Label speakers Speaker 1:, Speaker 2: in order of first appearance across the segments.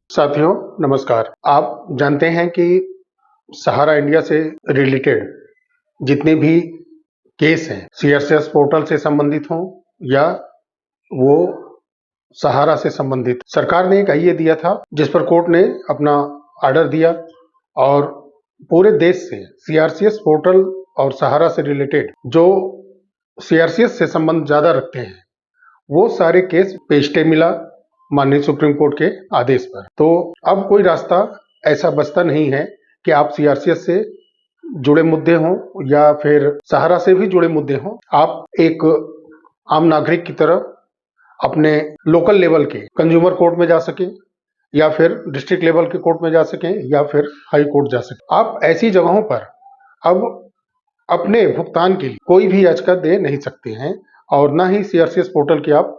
Speaker 1: साथियों नमस्कार। आप जानते हैं कि सहारा इंडिया से रिलेटेड जितने भी केस हैं सीआरसीएस पोर्टल से संबंधित हों या वो सहारा से संबंधित, सरकार ने एक आईए दिया था जिस पर कोर्ट ने अपना ऑर्डर दिया और पूरे देश से सीआरसीएस पोर्टल और सहारा से रिलेटेड जो सीआरसीएस से संबंध ज्यादा रखते हैं वो सारे केस पे स्टे मिला माननीय सुप्रीम कोर्ट के आदेश पर। तो अब कोई रास्ता ऐसा बचता नहीं है कि आप सीआरसीएस से जुड़े मुद्दे हों या फिर सहारा से भी जुड़े मुद्दे हों, आप एक आम नागरिक की तरह अपने लोकल लेवल के कंज्यूमर कोर्ट में जा सके या फिर डिस्ट्रिक्ट लेवल के कोर्ट में जा सकें या फिर हाई कोर्ट जा सकें। आप ऐसी जगहों पर अब अपने भुगतान के लिए कोई भी याचिका दे नहीं सकते हैं और ना ही सीआरसीएस पोर्टल की आप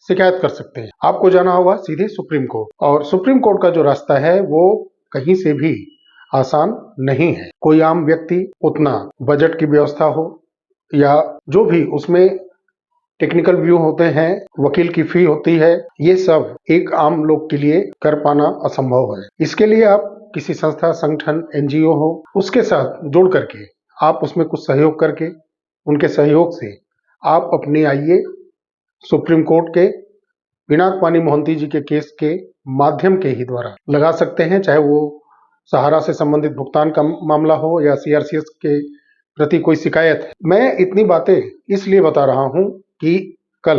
Speaker 1: शिकायत कर सकते हैं। आपको जाना होगा सीधे सुप्रीम कोर्ट, और सुप्रीम कोर्ट का जो रास्ता है वो कहीं से भी आसान नहीं है। कोई आम व्यक्ति उतना बजट की व्यवस्था हो या जो भी उसमें टेक्निकल व्यू होते हैं, वकील की फी होती है, ये सब एक आम लोग के लिए कर पाना असंभव है। इसके लिए आप किसी संस्था, संगठन, एनजीओ हो उसके साथ जुड़ करके आप उसमें कुछ सहयोग करके उनके सहयोग से आप अपने आइए सुप्रीम कोर्ट के पिनाक पानी मोहंती जी के केस के माध्यम के ही द्वारा लगा सकते हैं, चाहे वो सहारा से संबंधित भुगतान का मामला हो या सीआरसीएस के प्रति कोई शिकायत है। मैं इतनी बातें इसलिए बता रहा हूं कि कल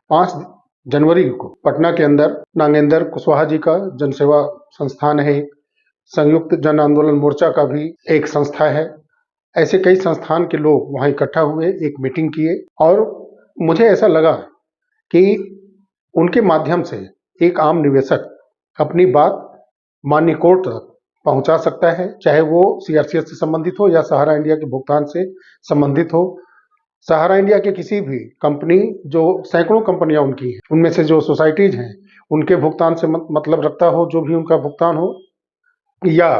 Speaker 1: 5 जनवरी को पटना के अंदर नागेंद्र कुशवाहा जी का जनसेवा संस्थान है, संयुक्त जन आंदोलन मोर्चा का भी एक संस्था है, ऐसे कई संस्थान के लोग वहां इकट्ठा हुए, एक मीटिंग किए और मुझे ऐसा लगा कि उनके माध्यम से एक आम निवेशक अपनी बात माननीय कोर्ट तक पहुंचा सकता है, चाहे वो सीआरसीएस से संबंधित हो या सहारा इंडिया के भुगतान से संबंधित हो। सहारा इंडिया के किसी भी कंपनी, जो सैकड़ों कंपनियां उनकी हैं, उनमें से जो सोसाइटीज हैं उनके भुगतान से मतलब रखता हो, जो भी उनका भुगतान हो, या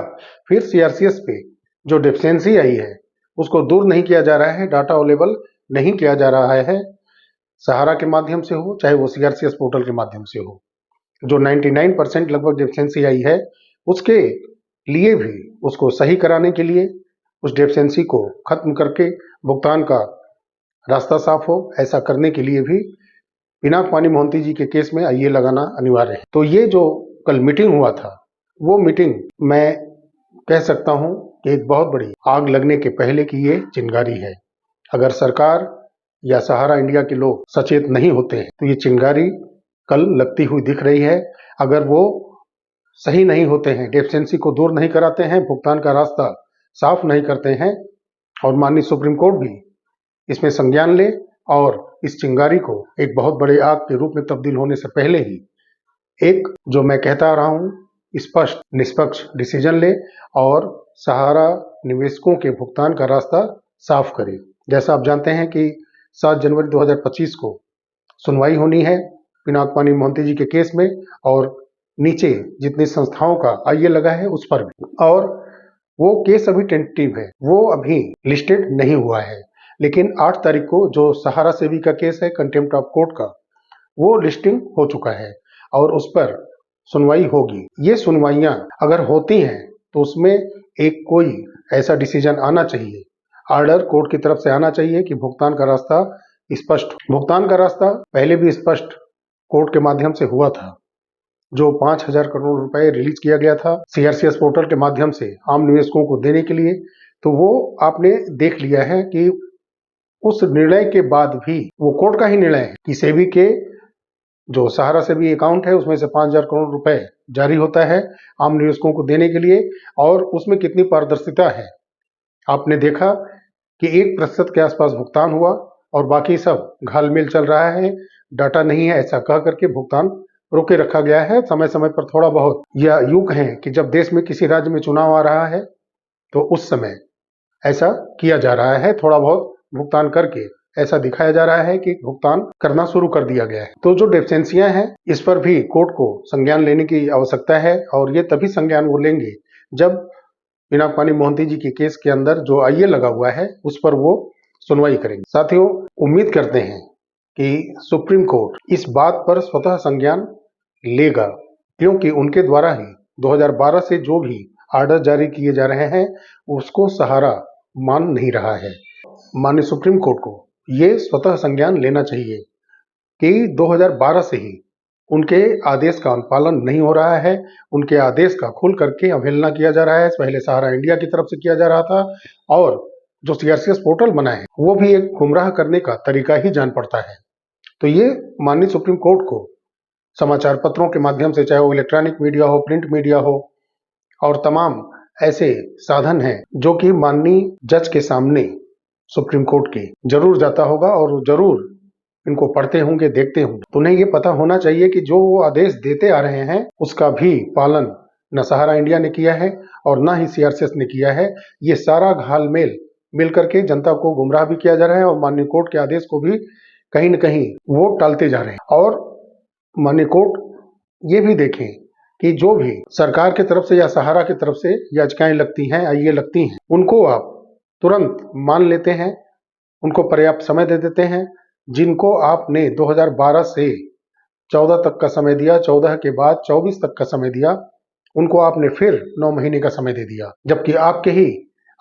Speaker 1: फिर सीआरसीएस पे जो डेफिशिएंसी आई है उसको दूर नहीं किया जा रहा है, डाटा अवेलेबल नहीं किया जा रहा है, सहारा के माध्यम से हो चाहे वो सीआरसीएस पोर्टल के माध्यम से हो, जो 99% लगभग डेफिशिएंसी आई है उसके लिए भी उसको सही कराने के लिए, उस डेफिशिएंसी को खत्म करके भुगतान का रास्ता साफ हो, ऐसा करने के लिए भी पिनाक पानी मोहंती जी के केस में आईए लगाना अनिवार्य है। तो ये जो कल मीटिंग हुआ था वो मीटिंग मैं कह सकता हूं कि एक बहुत बड़ी आग लगने के पहले की ये चिंगारी है। अगर सरकार या सहारा इंडिया के लोग सचेत नहीं होते हैं तो ये चिंगारी कल लगती हुई दिख रही है। अगर वो सही नहीं होते हैं, डेफिशिएंसी को दूर नहीं कराते हैं, भुगतान का रास्ता साफ नहीं करते हैं और माननीय सुप्रीम कोर्ट भी इसमें संज्ञान ले और इस चिंगारी को एक बहुत बड़े आग के रूप में तब्दील होने से पहले ही एक, जो मैं कहता आ रहा हूं, स्पष्ट निष्पक्ष डिसीजन ले और सहारा निवेशकों के भुगतान का रास्ता साफ करे। जैसा आप जानते हैं कि 7 जनवरी 2025 को सुनवाई होनी है पिनाक पानी मोहंती जी के केस में, और नीचे जितनी संस्थाओं का आईए लगा है उस पर भी, और वो केस अभी टेंटेटिव है, वो अभी लिस्टेड नहीं हुआ है, लेकिन 8 तारीख को जो सहारा सेवी का केस है कंटेम्प्ट ऑफ कोर्ट का, वो लिस्टिंग हो चुका है और उस पर सुनवाई होगी। ये सुनवाइयां अगर होती हैं तो उसमें एक कोई ऐसा डिसीजन आना चाहिए, ऑर्डर कोर्ट की तरफ से आना चाहिए कि भुगतान का रास्ता स्पष्ट। भुगतान का रास्ता पहले भी स्पष्ट कोर्ट के माध्यम से हुआ था, जो 5,000 करोड़ रुपए रिलीज किया गया था सीआरसीएस पोर्टल के माध्यम से आम निवेशकों को देने के लिए, तो वो आपने देख लिया है कि उस निर्णय के बाद भी वो कोर्ट का ही निर्णय है कि सेबी के जो सहारा सेबी अकाउंट है उसमें से 5,000 करोड़ रुपए जारी होता है आम निवेशकों को देने के लिए, और उसमें कितनी पारदर्शिता है आपने देखा कि 1% के आसपास भुगतान हुआ और बाकी सब घालमेल चल रहा है, डाटा नहीं है ऐसा कह करके भुगतान रोके रखा गया है। समय समय पर थोड़ा बहुत, या यूं कहें कि जब देश में किसी राज्य में चुनाव आ रहा है तो उस समय ऐसा किया जा रहा है, थोड़ा बहुत भुगतान करके ऐसा दिखाया जा रहा है कि भुगतान करना शुरू कर दिया गया है। तो जो डेफिशिएंसियां हैं इस पर भी कोर्ट को संज्ञान लेने की आवश्यकता है, और ये तभी संज्ञान वो लेंगे जब पिनाक पानी मोहंती जी के केस के अंदर जो आईए लगा हुआ है उस पर वो सुनवाई करेंगे। साथियों, उम्मीद करते हैं कि सुप्रीम कोर्ट इस बात पर स्वतः संज्ञान लेगा क्योंकि उनके द्वारा ही 2012 से जो भी आर्डर जारी किए जा रहे हैं उसको सहारा मान नहीं रहा है। माननीय सुप्रीम कोर्ट को ये स्वतः संज्ञान लेना चाहिए कि 2012 से ही उनके आदेश का अनुपालन नहीं हो रहा है, उनके आदेश का खुल करके अवहेलना किया जा रहा है। पहले सहारा इंडिया की तरफ से किया जा रहा था और जो सीआरसीएस पोर्टल बना है वो भी एक गुमराह करने का तरीका ही जान पड़ता है। तो ये माननीय सुप्रीम कोर्ट को समाचार पत्रों के माध्यम से, चाहे वो इलेक्ट्रॉनिक मीडिया हो, प्रिंट मीडिया हो और तमाम ऐसे साधन हैं जो कि माननीय जज के सामने सुप्रीम कोर्ट के जरूर जाता होगा और जरूर इनको पढ़ते होंगे, देखते होंगे। तो उन्हें ये पता होना चाहिए कि जो वो आदेश देते आ रहे हैं उसका भी पालन न सहारा इंडिया ने किया है और न ही सीआरसीएस ने किया है। ये सारा घालमेल मिल करके जनता को गुमराह भी किया जा रहा है और माननीय कोर्ट के आदेश को भी कहीं न कहीं वो टालते जा रहे हैं। और माननीय कोर्ट ये भी देखें कि जो भी सरकार की तरफ से या सहारा की तरफ से याचिकाएं लगती हैं, आईए लगती हैं, उनको आप तुरंत मान लेते हैं, उनको पर्याप्त समय दे देते हैं। जिनको आपने 2012 से 14 तक का समय दिया, 14 के बाद 24 तक का समय दिया, उनको आपने फिर 9 महीने का समय दे दिया, जबकि आपके ही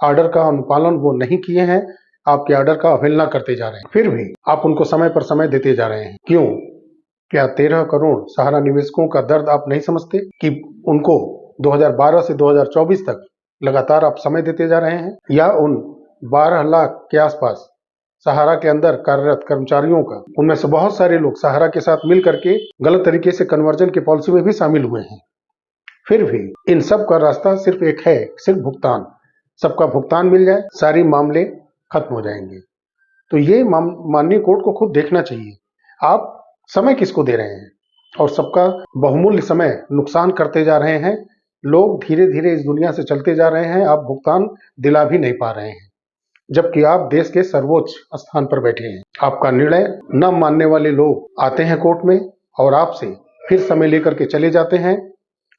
Speaker 1: आर्डर का अनुपालन वो नहीं किए हैं, आपके आर्डर का अवहेलना करते जा रहे हैं। फिर भी आप उनको समय पर समय देते जा रहे हैं। क्यों? क्या 13 करोड़ सहारा निवेशकों का दर्द आप नहीं समझते कि उनको 2012 से 2024 तक लगातार आप समय देते जा रहे हैं? या उन 12 लाख के आसपास सहारा के अंदर कार्यरत कर्मचारियों का, उनमें से बहुत सारे लोग सहारा के साथ मिल करके गलत तरीके से कन्वर्जन की पॉलिसी में भी शामिल हुए हैं। फिर भी इन सब का रास्ता सिर्फ एक है, सिर्फ भुगतान। सबका भुगतान मिल जाए, सारी मामले खत्म हो जाएंगे। तो ये माननीय कोर्ट को खुद देखना चाहिए, आप समय किसको दे रहे हैं और सबका बहुमूल्य समय नुकसान करते जा रहे हैं। लोग धीरे धीरे इस दुनिया से चलते जा रहे हैं, आप भुगतान दिला भी नहीं पा रहे हैं, जबकि आप देश के सर्वोच्च स्थान पर बैठे हैं। आपका निर्णय न मानने वाले लोग आते हैं कोर्ट में और आपसे फिर समय लेकर के चले जाते हैं।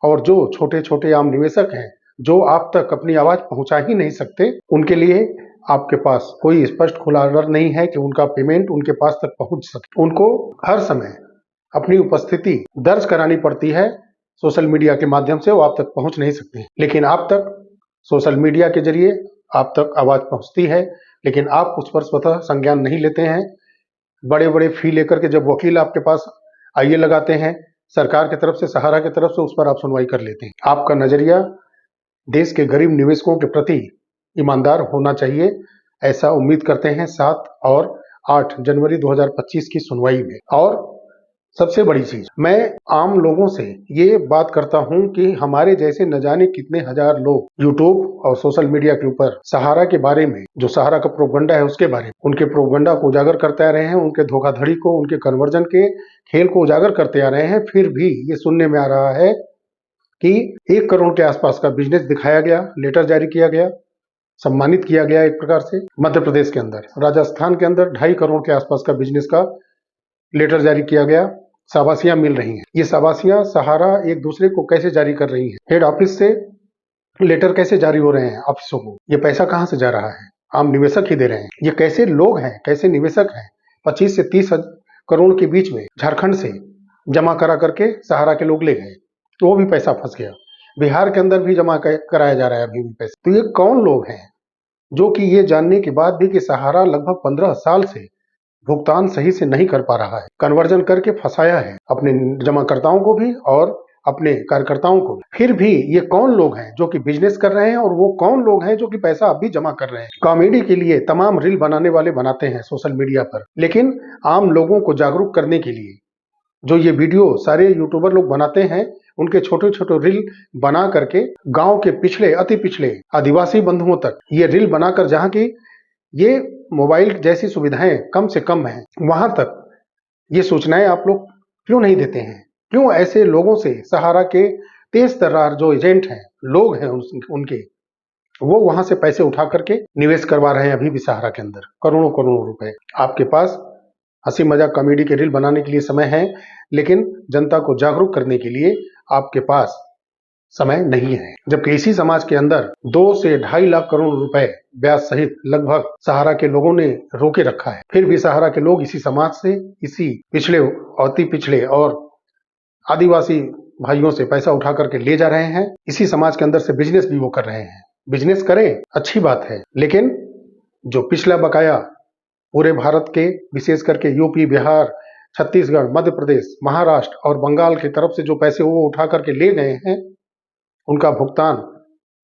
Speaker 1: और जो छोटे छोटे आम निवेशक हैं, जो आप तक अपनी आवाज पहुंचा ही नहीं सकते, उनके लिए आपके पास कोई स्पष्ट खुला आर्डर नहीं है कि उनका पेमेंट उनके पास तक पहुंच सके। उनको हर समय अपनी उपस्थिति दर्ज करानी पड़ती है सोशल मीडिया के माध्यम से, वो आप तक पहुंच नहीं सकते। लेकिन आप तक सोशल मीडिया के जरिए आप तक आवाज पहुंचती है, लेकिन आप उस पर स्वतः संज्ञान नहीं लेते हैं। बड़े बड़े फी लेकर के जब वकील आपके पास आईए लगाते हैं सरकार की तरफ से, सहारा की तरफ से, उस पर आप सुनवाई कर लेते हैं। आपका नजरिया देश के गरीब निवेशकों के प्रति ईमानदार होना चाहिए, ऐसा उम्मीद करते हैं 7 और 8 जनवरी 2025 की सुनवाई में। और सबसे बड़ी चीज, मैं आम लोगों से ये बात करता हूं कि हमारे जैसे न जाने कितने हजार लोग यूट्यूब और सोशल मीडिया के ऊपर सहारा के बारे में, जो सहारा का प्रोपगंडा है उसके बारे में, उनके प्रोपगंडा को उजागर करते आ रहे हैं, उनके धोखाधड़ी को, उनके कन्वर्जन के खेल को उजागर करते आ रहे हैं। फिर भी ये सुनने में आ रहा है कि 1 करोड़ के आसपास का बिजनेस दिखाया गया, लेटर जारी किया गया, सम्मानित किया गया एक प्रकार से। मध्य प्रदेश के अंदर, राजस्थान के अंदर 2.5 करोड़ के आसपास का बिजनेस का लेटर जारी किया गया, शाबाशियां मिल रही हैं। ये शाबाशियां सहारा एक दूसरे को कैसे जारी कर रही है, हेड ऑफिस से लेटर कैसे जारी हो रहे हैं ऑफिसों को, ये पैसा कहां से जा रहा है? आम निवेशक ही दे रहे हैं। ये कैसे लोग हैं, कैसे निवेशक हैं? 25 से 30 करोड़ के बीच में झारखंड से जमा करा करके सहारा के लोग ले गए, तो वो भी पैसा फंस गया। बिहार के अंदर भी जमा कराया जा रहा है अभी भी पैसा। तो ये कौन लोग हैं जो कि ये जानने के बाद भी कि सहारा लगभग 15 साल से भुगतान सही से नहीं कर पा रहा है, कन्वर्जन करके फंसाया है अपने जमाकर्ताओं को भी और अपने कार्यकर्ताओं को। फिर भी ये कौन लोग हैं जो कि बिजनेस कर रहे हैं और वो कौन लोग हैं जो कि पैसा अभी जमा कर रहे हैं? कॉमेडी के लिए तमाम रील बनाने वाले बनाते हैं सोशल मीडिया पर, लेकिन आम लोगों को जागरूक करने के लिए जो ये वीडियो सारे यूट्यूबर लोग बनाते हैं, उनके छोटे छोटे रील बना करके गांव के पिछड़े, अति पिछड़े आदिवासी बंधुओं तक ये रील बनाकर, जहां की ये मोबाइल जैसी सुविधाएं कम से कम हैं, वहां तक ये सूचनाएं आप लोग क्यों नहीं देते हैं? क्यों ऐसे लोगों से सहारा के तेज तर्रार जो एजेंट हैं, लोग हैं उनके, वो वहां से पैसे उठा करके निवेश करवा रहे हैं अभी भी सहारा के अंदर करोड़ों करोड़ों रुपए। आपके पास हंसी मजाक कॉमेडी के रील बनाने के लिए समय है, लेकिन जनता को जागरूक करने के लिए आपके पास समय नहीं है। जबकि इसी समाज के अंदर 2 से 2.5 लाख करोड़ रुपए ब्याज सहित लगभग सहारा के लोगों ने रोके रखा है। फिर भी सहारा के लोग इसी समाज से, इसी पिछड़े, अति पिछड़े और आदिवासी भाइयों से पैसा उठा करके ले जा रहे हैं। इसी समाज के अंदर से बिजनेस भी वो कर रहे हैं। बिजनेस करें, अच्छी बात है, लेकिन जो पिछला बकाया पूरे भारत के, विशेष करके यूपी, बिहार, छत्तीसगढ़, मध्य प्रदेश, महाराष्ट्र और बंगाल की तरफ से जो पैसे वो उठा करके ले गए हैं, उनका भुगतान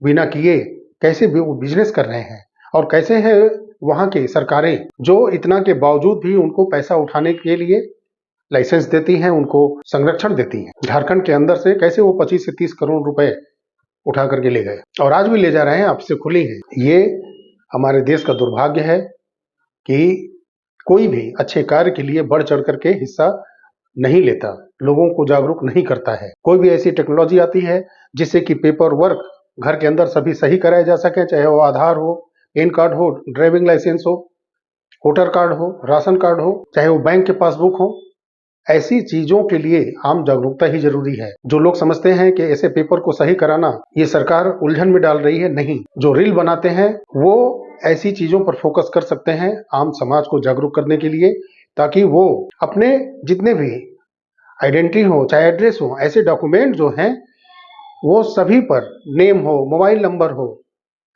Speaker 1: बिना किए कैसे वो बिजनेस कर रहे हैं, और कैसे है वहां की सरकारें जो इतना के बावजूद भी उनको पैसा उठाने के लिए लाइसेंस देती हैं, उनको संरक्षण देती हैं। झारखंड के अंदर से कैसे वो 25 से 30 करोड़ रुपए उठा करके ले गए और आज भी ले जा रहे हैं, आपसे खुली है। ये हमारे देश का दुर्भाग्य है कि कोई भी अच्छे कार्य के लिए बढ़ चढ़ करके हिस्सा नहीं लेता, लोगों को जागरूक नहीं करता है। कोई भी ऐसी टेक्नोलॉजी आती है जिससे कि पेपर वर्क घर के अंदर सभी सही कराए जा सके, चाहे वो आधार हो, पैन कार्ड हो, ड्राइविंग लाइसेंस हो, वोटर कार्ड हो, राशन कार्ड हो, चाहे वो बैंक के पासबुक हो, ऐसी चीजों के लिए आम जागरूकता ही जरूरी है। जो लोग समझते हैं कि ऐसे पेपर को सही कराना ये सरकार उलझन में डाल रही है, नहीं। जो रील बनाते हैं वो ऐसी चीजों पर फोकस कर सकते हैं आम समाज को जागरूक करने के लिए, ताकि वो अपने जितने भी आइडेंटिटी हो, चाहे एड्रेस हो, ऐसे डॉक्यूमेंट जो हैं वो सभी पर नेम हो, मोबाइल नंबर हो,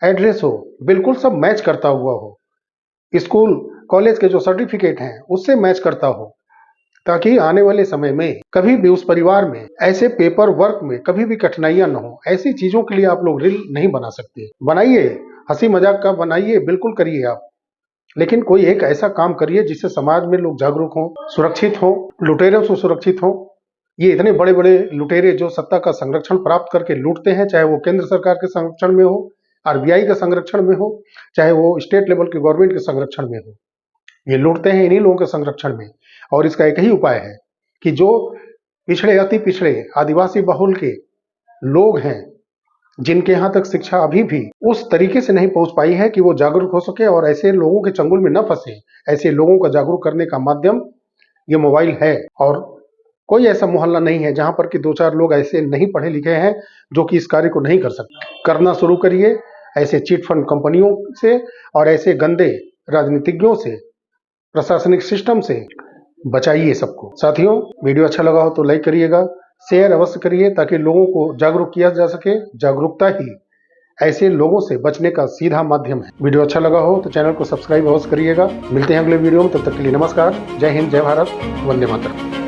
Speaker 1: एड्रेस हो, बिल्कुल सब मैच करता हुआ हो। स्कूल कॉलेज के जो सर्टिफिकेट हैं उससे मैच करता हो, ताकि आने वाले समय में कभी भी उस परिवार में ऐसे पेपर वर्क में कभी भी कठिनाइयां न हो। ऐसी चीजों के लिए आप लोग रील नहीं बना सकते। बनाइए, हंसी मजाक का बनाइए, बिल्कुल करिए आप, लेकिन कोई एक ऐसा काम करिए जिससे समाज में लोग जागरूक हों, सुरक्षित हों, लुटेरों से सुरक्षित हों। ये इतने बड़े बड़े लुटेरे जो सत्ता का संरक्षण प्राप्त करके लूटते हैं, चाहे वो केंद्र सरकार के संरक्षण में हो, आरबीआई के संरक्षण में हो, चाहे वो स्टेट लेवल के गवर्नमेंट के संरक्षण में हो, ये लूटते हैं इन्हीं लोगों के संरक्षण में। और इसका एक ही उपाय है कि जो पिछड़े, अति पिछड़े, आदिवासी बहुल के लोग हैं, जिनके यहाँ तक शिक्षा अभी भी उस तरीके से नहीं पहुंच पाई है कि वो जागरूक हो सके और ऐसे लोगों के चंगुल में न फंसे, ऐसे लोगों का जागरूक करने का माध्यम ये मोबाइल है। और कोई ऐसा मोहल्ला नहीं है जहां पर कि 2-4 लोग ऐसे नहीं पढ़े लिखे हैं जो कि इस कार्य को नहीं कर सकते। करना शुरू करिए, ऐसे चिट फंड कंपनियों से और ऐसे गंदे राजनीतिज्ञों से, प्रशासनिक सिस्टम से बचाइए सबको। साथियों, वीडियो अच्छा लगा हो तो लाइक करिएगा, शेयर अवश्य करिए, ताकि लोगों को जागरूक किया जा सके। जागरूकता ही ऐसे लोगों से बचने का सीधा माध्यम है। वीडियो अच्छा लगा हो तो चैनल को सब्सक्राइब अवश्य करिएगा। मिलते हैं अगले वीडियो में, तब तक के लिए नमस्कार। जय हिंद, जय भारत, वंदे मातरम।